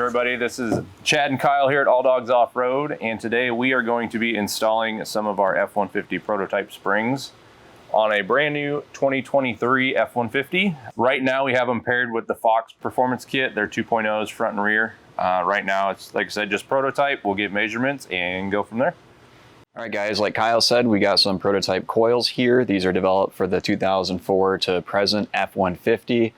everybody. This is Chad and Kyle here at Alldogs Offroad, and today we are going to be installing some of our F-150 prototype springs on a brand new 2023 F-150. Right now we have them paired with the Fox Performance Kit. They're 2.0s front and rear. Right now it's, like I said, just prototype. We'll get measurements and go from there. All right, guys, like Kyle said, we got some prototype coils here. These are developed for the 2004 to present F-150.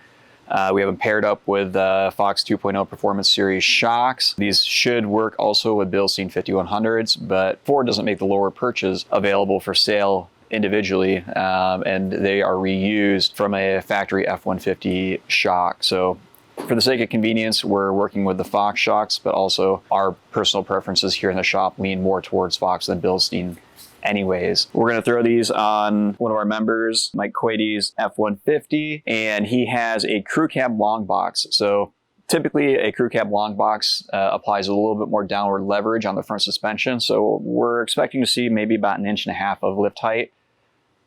We have them paired up with Fox 2.0 Performance Series shocks. These should work also with Bilstein 5100s, but Ford doesn't make the lower perches available for sale individually, and they are reused from a factory F-150 shock. So for the sake of convenience, we're working with the Fox shocks, but also our personal preferences here in the shop lean more towards Fox than Bilstein anyways. We're going to throw these on one of our members, Mike Quady's F-150, and he has a crew cab long box. So typically a crew cab long box applies a little bit more downward leverage on the front suspension. So we're expecting to see maybe about 1.5 inches of lift height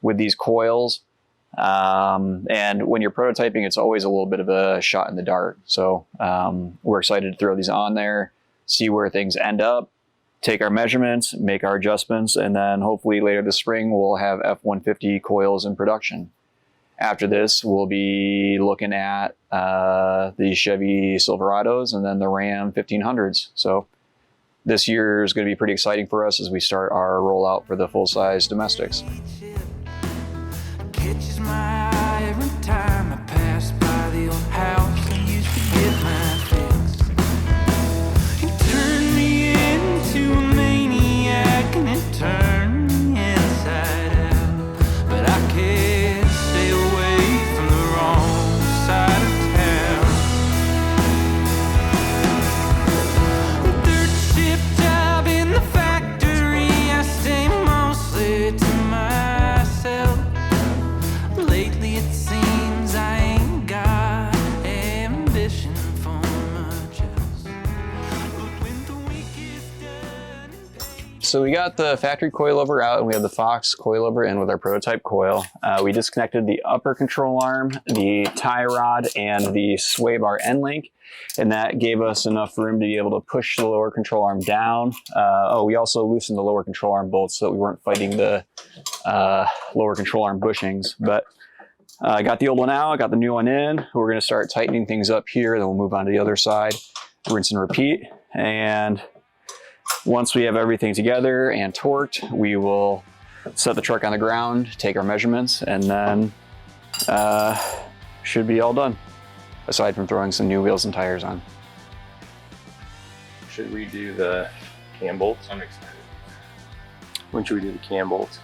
with these coils. And when you're prototyping, it's always a little bit of a shot in the dark. So we're excited to throw these on there, see where things end up, take our measurements, make our adjustments, and then hopefully later this spring we'll have F-150 coils in production. After this, we'll be looking at the Chevy Silverados and then the Ram 1500s. So this year is going to be pretty exciting for us as we start our rollout for the full-size domestics. Catches my eye every time I pass by the old house I used to get my fix. You turned me into a maniac and it turned me inside out, but I can't stay away from the wrong side of town. Third shift job in the factory, I stay mostly to myself. Lately it seems I ain't got ambition for much else. But when the week is done and So we got the factory coilover out and we have the Fox coilover in with our prototype coil. We disconnected the upper control arm, the tie rod, and the sway bar end link, and that gave us enough room to be able to push the lower control arm down. We also loosened the lower control arm bolts so that we weren't fighting the lower control arm bushings. But I got the old one out, I got the new one in. We're going to start tightening things up here, then we'll move on to the other side, rinse and repeat. And once we have everything together and torqued, we will set the truck on the ground, take our measurements, and then should be all done, aside from throwing some new wheels and tires on. Should we do the cam bolts? I'm excited. When should we do the cam bolts?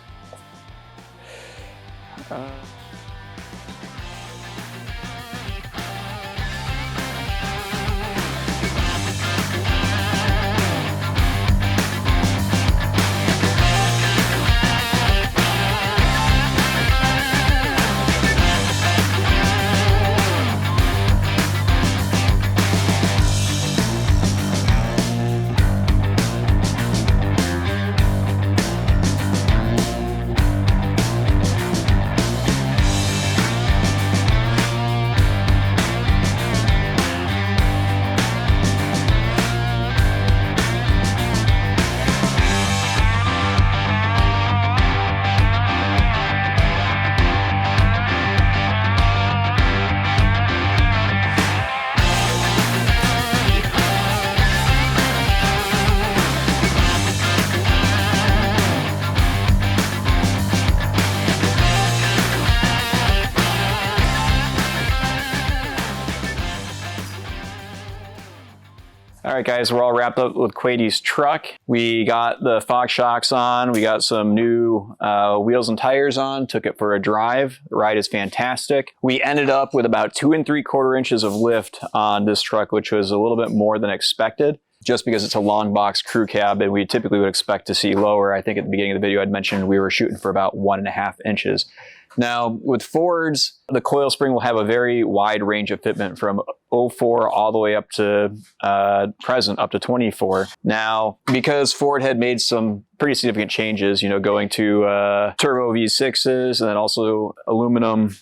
All right, guys, we're all wrapped up with Quady's truck. We got the Fox shocks on. We got some new wheels and tires on, took it for a drive. The ride is fantastic. We ended up with about 2 3/4 inches of lift on this truck, which was a little bit more than expected, just because it's a long box crew cab and we typically would expect to see lower. I think at the beginning of the video I'd mentioned we were shooting for about 1.5 inches. Now, with Fords, the coil spring will have a very wide range of fitment from 04 all the way up to present, up to 24. Now, because Ford had made some pretty significant changes, you know, going to turbo V6s and then also aluminum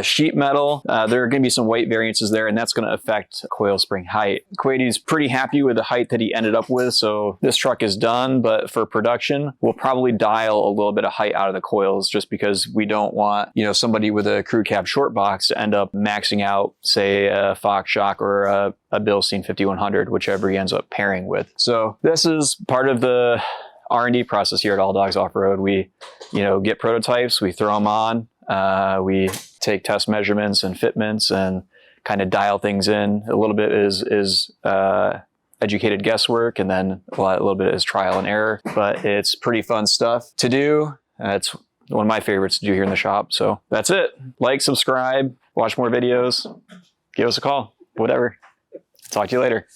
Sheet metal, there are going to be some weight variances there, and that's going to affect coil spring height. Quady's pretty happy with the height that he ended up with, so this truck is done, but for production, we'll probably dial a little bit of height out of the coils just because we don't want, you know, somebody with a crew cab short box to end up maxing out, say, a Fox shock or a Bilstein 5100, whichever he ends up pairing with. So this is part of the R&D process here at Alldogs Offroad. We, you know, get prototypes, we throw them on, we take test measurements and fitments and kind of dial things in. A little bit is educated guesswork, and then a little bit is trial and error, but it's pretty fun stuff to do. It's one of my favorites to do here in the shop. So that's it. Like, subscribe, watch more videos, give us a call, whatever. Talk to you later.